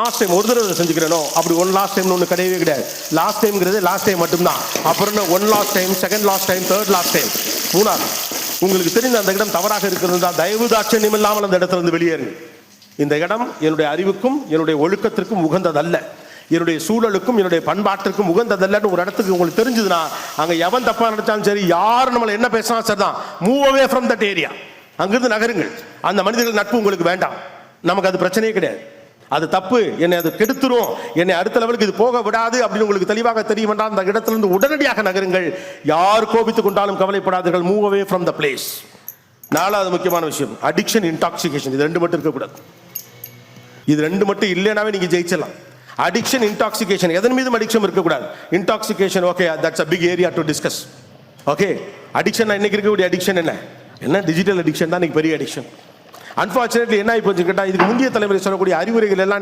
Last time ஒரு தடவை செஞ்சுக்கிறேனோ அப்படி ஒன் லாஸ்ட் டைம்னு ஒன்று கிடையவே கிடையாது. லாஸ்ட் டைம்ங்கிறது லாஸ்ட் டைம் மட்டும்தான். அப்புறம் one last time, second last time, third last time. மூணாவது, உங்களுக்கு தெரிந்த அந்த இடம் தவறாக இருக்கிறது தான் தயவு தாட்சண்யம் இல்லாமல் அந்த இடத்துல இருந்து வெளியேறுங்க. இந்த இடம் என்னுடைய அறிவுக்கும் என்னுடைய ஒழுக்கத்திற்கும் உகந்ததல்ல, என்னுடைய சூழலுக்கும் என்னுடைய பண்பாட்டிற்கும் உகந்ததல்லன்னு ஒரு இடத்துக்கு உங்களுக்கு தெரிஞ்சதுன்னா அங்க எவன் தப்பா நினைச்சாலும் சரி, யார் நம்மளை என்ன பேசினா சரிதான், move away from that area. அங்கிருந்து நகருங்கள். அந்த மனிதர்கள் நட்பு உங்களுக்கு வேண்டாம், நமக்கு அது பிரச்சனையே கிடையாது. அது தப்பு, என்னை அது கெடுத்துரும், என்னை அடுத்த லெவலுக்கு இது போக விடாது அப்படின்னு உங்களுக்கு தெளிவாக தெரிய வேண்டாம். அந்த இடத்திலிருந்து உடனடியாக நகருங்கள். யார் கோபித்துக் கொண்டாலும் கவலைப்படாதீர்கள். Move away from the place. நாலாவது முக்கியமான விஷயம், அடிக்ஷன், இன்டாக்சிகேஷன். இது ரெண்டு மட்டும் இருக்கக்கூடாது. இது ரெண்டு மட்டும் இல்லைனாவே நீங்க ஜெயிச்சிடலாம். அடிக்ஷன், இன்டாக்சிகேஷன், எதன் மீதும் அடிக்ஷன் இருக்கக்கூடாது. Intoxication okay, that's a big area to discuss. Okay, addiction இன்னைக்கு இருக்கக்கூடிய அடிக்ஷன் என்ன டிஜிட்டல் அடிக்ஷன் தான் இன்னைக்கு பெரிய அடிக்ஷன். அன்பார்ச்சுனேட்லி என்ன ஆகி போச்சு கேட்டா, இதுக்கு முந்தைய தலைமுறை சொல்லக்கூடிய அறிவுரைகள் எல்லாம்